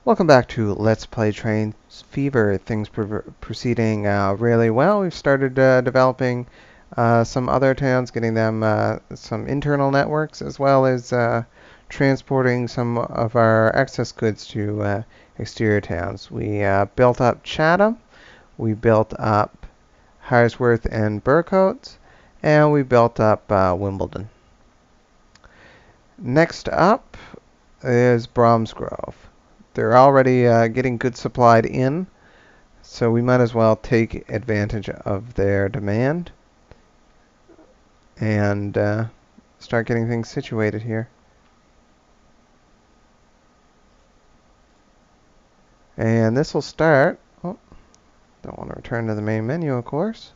Welcome back to Let's Play Train Fever. Things proceeding really well. We've started developing some other towns, getting them some internal networks, as well as transporting some of our excess goods to exterior towns. We built up Chatham, we built up Haresworth and Burcoats, and we built up Wimbledon. Next up is Bromsgrove. They're already getting goods supplied in, so we might as well take advantage of their demand and start getting things situated here. And this will start. Oh, don't want to return to the main menu, of course.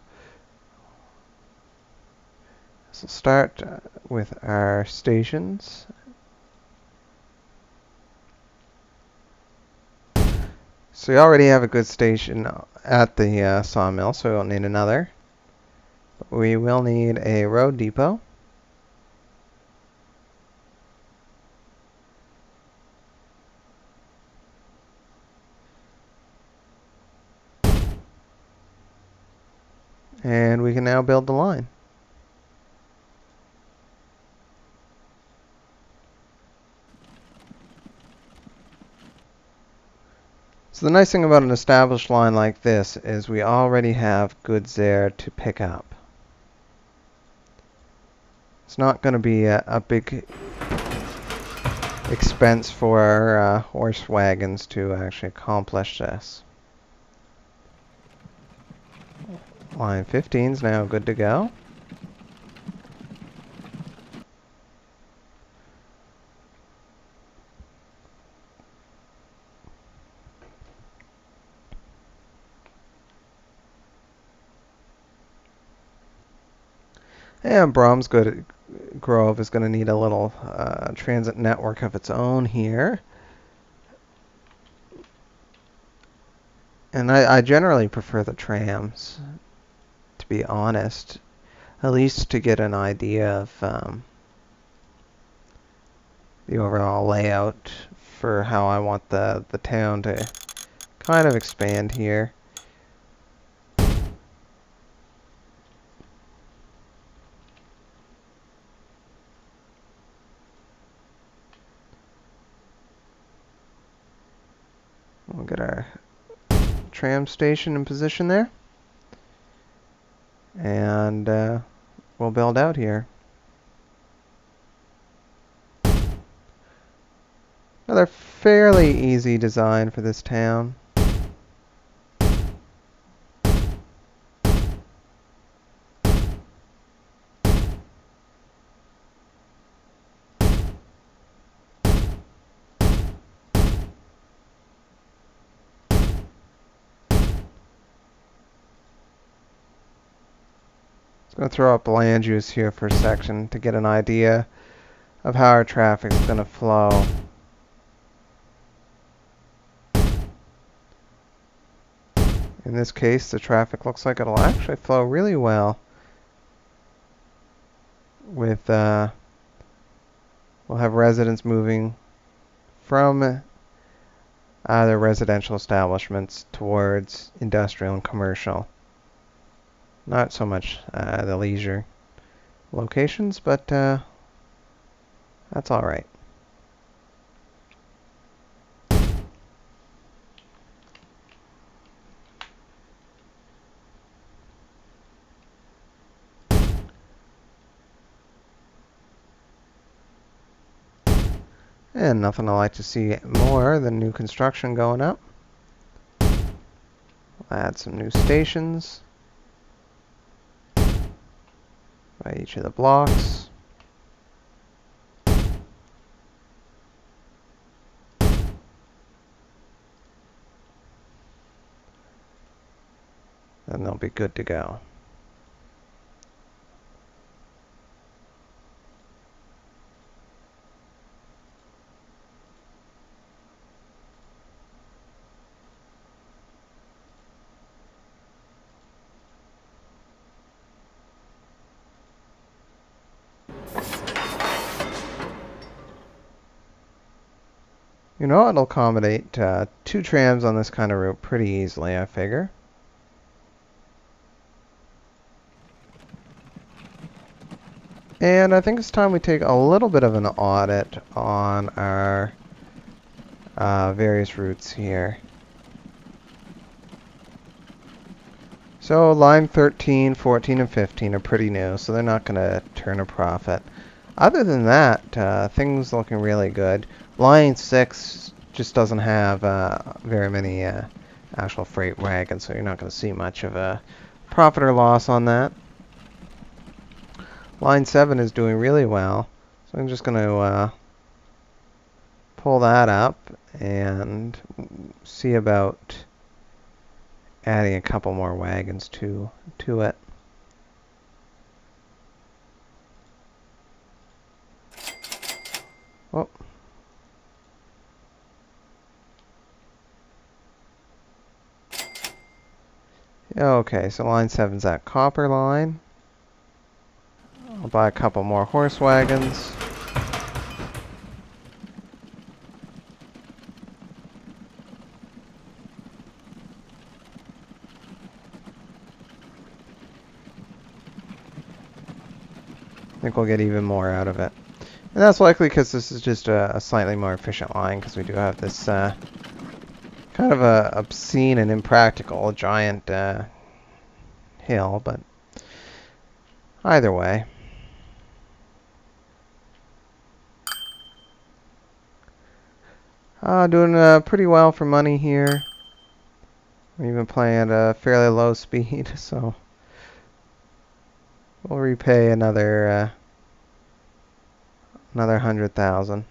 This will start with our stations. So we already have a good station at the sawmill, so we don't need another. But we will need a road depot. And we can now build the line. So the nice thing about an established line like this is we already have goods there to pick up. It's not going to be a big expense for our horse wagons to actually accomplish this. Line 15 is now good to go. And Grove is going to need a little transit network of its own here. And I generally prefer the trams, to be honest, at least to get an idea of the overall layout for how I want the town to kind of expand here. We'll get our tram station in position there. And we'll build out here. Another fairly easy design for this town. I'm going to throw up land use here for a section to get an idea of how our traffic's going to flow. In this case, the traffic looks like it'll actually flow really well with we'll have residents moving from either residential establishments towards industrial and commercial. Not so much the leisure locations, but that's all right. And nothing I like to see more than new construction going up. We'll add some new stations by each of the blocks. And they'll be good to go. You know, it'll accommodate 2 trams on this kind of route pretty easily, I figure. And I think it's time we take a little bit of an audit on our various routes here. So line 13, 14, and 15 are pretty new, so they're not going to turn a profit. Other than that, things looking really good. Line 6 just doesn't have very many actual freight wagons, so you're not going to see much of a profit or loss on that. Line 7 is doing really well, so I'm just going to pull that up and see about adding a couple more wagons to it. Oh. Okay, so line 7's that copper line. I'll buy a couple more horse wagons. I think we'll get even more out of it. And that's likely because this is just a slightly more efficient line, because we do have this kind of a obscene and impractical giant hill, but either way. Doing pretty well for money here. We're even playing at a fairly low speed, so we'll repay another 100,000.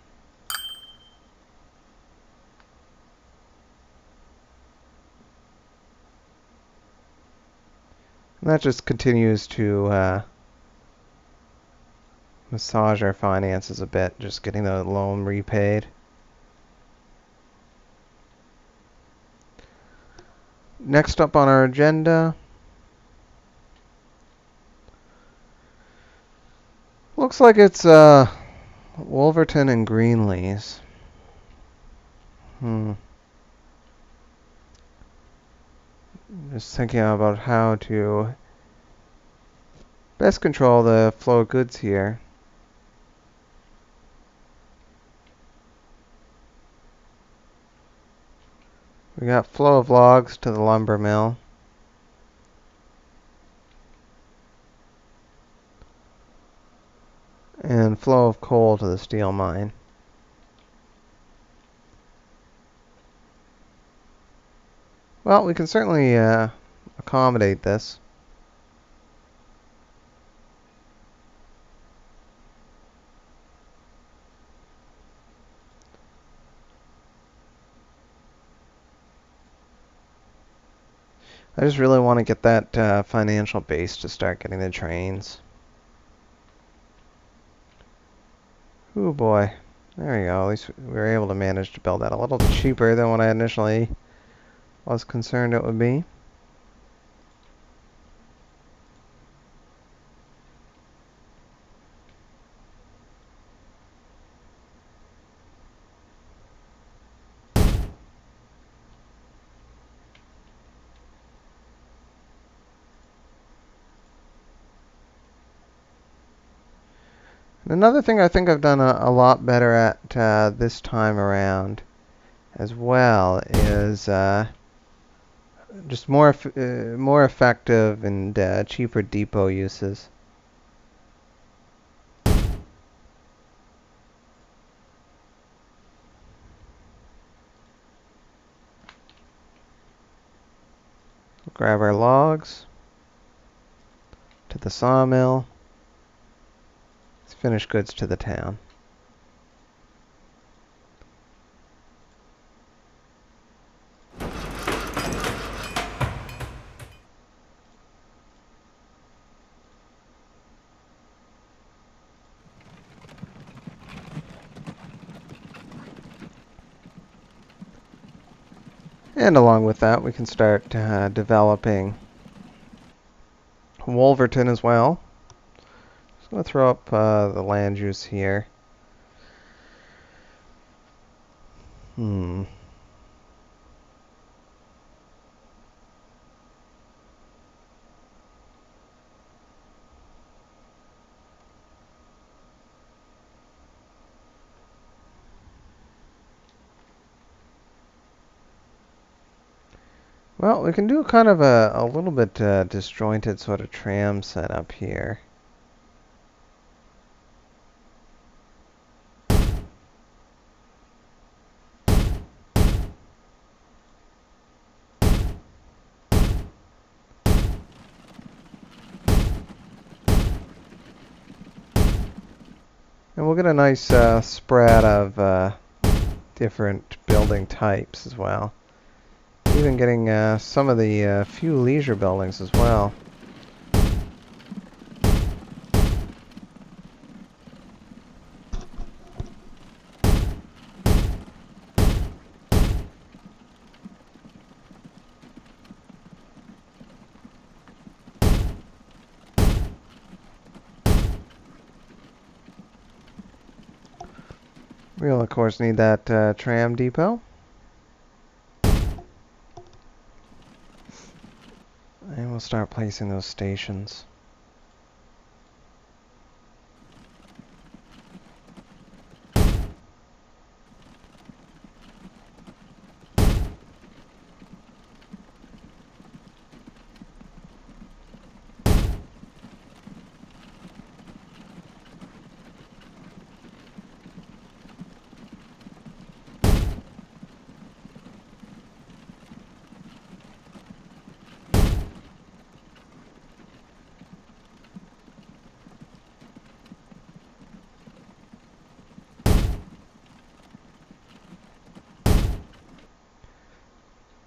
And that just continues to massage our finances a bit, just getting the loan repaid. Next up on our agenda, looks like it's Wolverton and Greenlees. Just thinking about how to best control the flow of goods here. We got flow of logs to the lumber mill. And flow of coal to the steel mine. Well, we can certainly accommodate this. I just really want to get that financial base to start getting the trains. Ooh boy. There we go. At least we were able to manage to build that a little cheaper than what I initially was concerned it would be. And another thing I think I've done a lot better at this time around as well is just more effective and cheaper depot uses. We'll grab our logs to the sawmill. Let's finish goods to the town. And along with that, we can start developing Wolverton as well. Just going to throw up the land use here. Hmm. Well, we can do kind of a little bit disjointed sort of tram setup here. And we'll get a nice spread of different building types as well. Even getting some of the few leisure buildings as well. We'll of course need that tram depot. And we'll start placing those stations.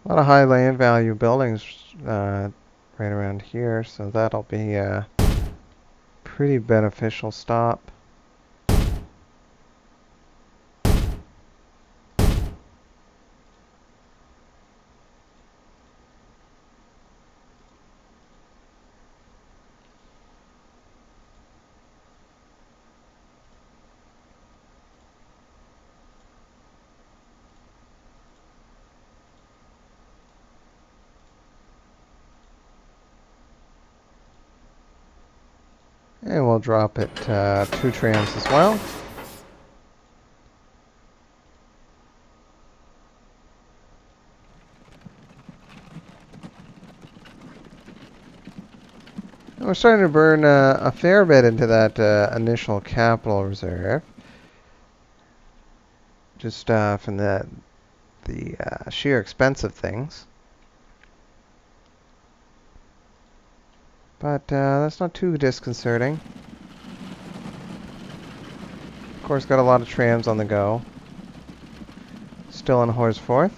A lot of high land value buildings right around here, so that'll be a pretty beneficial stop. And we'll drop it 2 trams as well. And we're starting to burn a fair bit into that initial capital reserve. Just from the sheer expense of things. But that's not too disconcerting. Of course, got a lot of trams on the go. Still in Horsforth.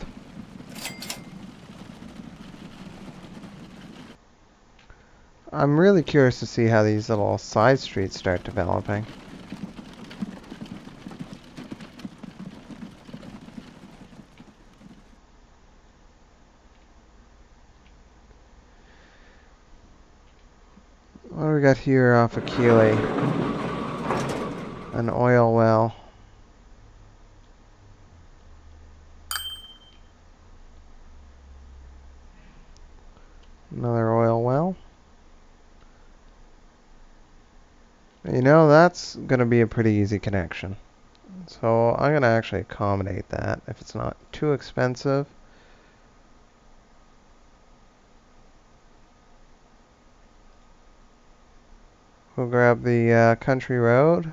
I'm really curious to see how these little side streets start developing. What do we got here off of Keeley? An oil well. Another oil well. You know, that's going to be a pretty easy connection. So I'm going to actually accommodate that if it's not too expensive. We'll grab the country road.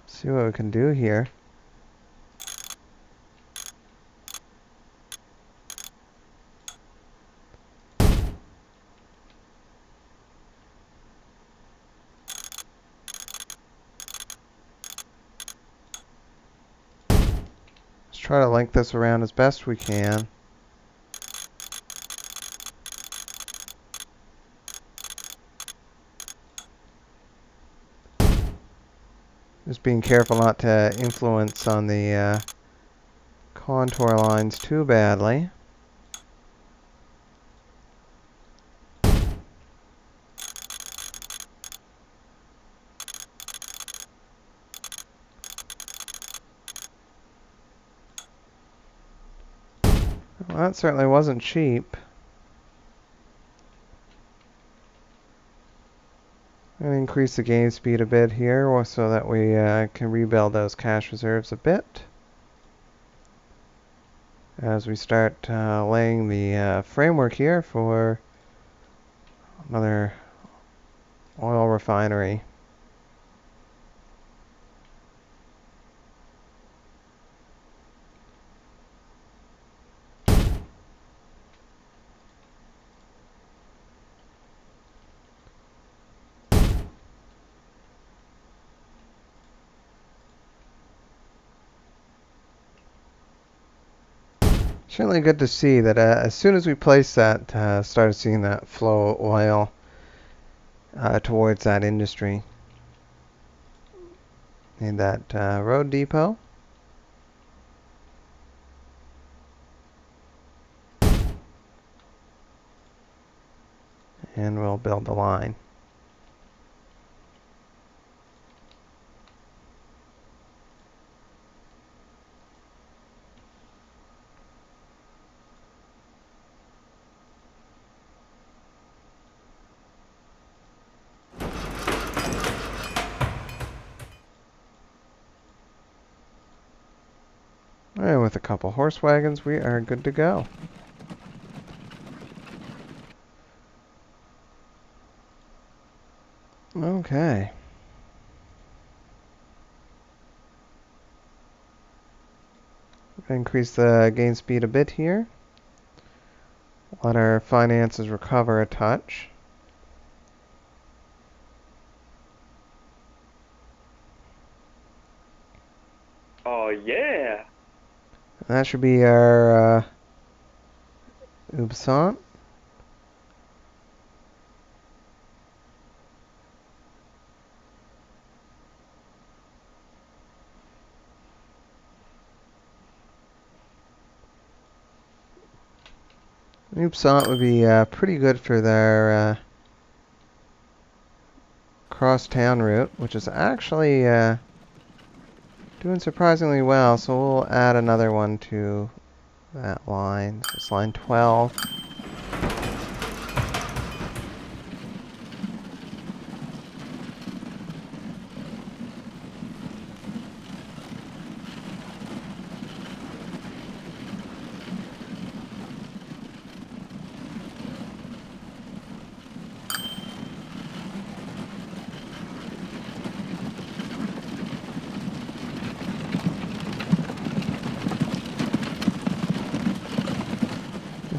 See what we can do here. Let's try to link this around as best we can. Just being careful not to influence on the contour lines too badly. Well, that certainly wasn't cheap. I'm going to increase the game speed a bit here so that we can rebuild those cash reserves a bit as we start laying the framework here for another oil refinery. Certainly good to see that as soon as we place that, started seeing that flow of oil towards that industry. Need that road depot. And we'll build the line. And with a couple horse wagons, we are good to go. Okay. Increase the gain speed a bit here. Let our finances recover a touch. Oh, yeah. And that should be our Ubsant. Ubsant would be pretty good for their cross-town route, which is actually doing surprisingly well, so we'll add another one to that line. So it's line 12.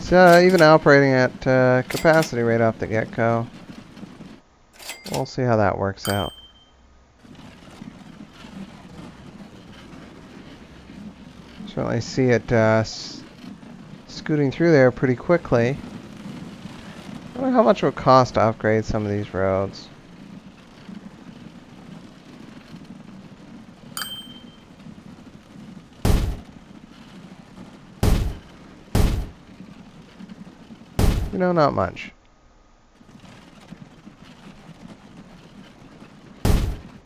It's even operating at capacity right off the get-go. We'll see how that works out. Certainly see it scooting through there pretty quickly. I wonder how much it would cost to upgrade some of these roads. You know, not much.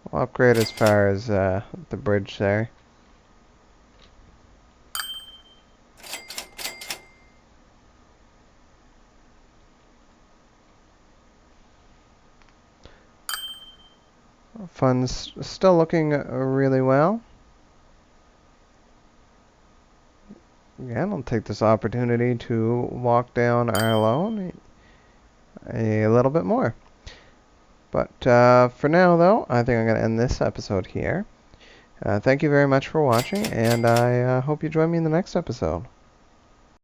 We'll upgrade as far as the bridge there. Funds still looking really well. Again, I'll take this opportunity to walk down our loan a little bit more. But for now, though, I think I'm going to end this episode here. Thank you very much for watching, and I hope you join me in the next episode.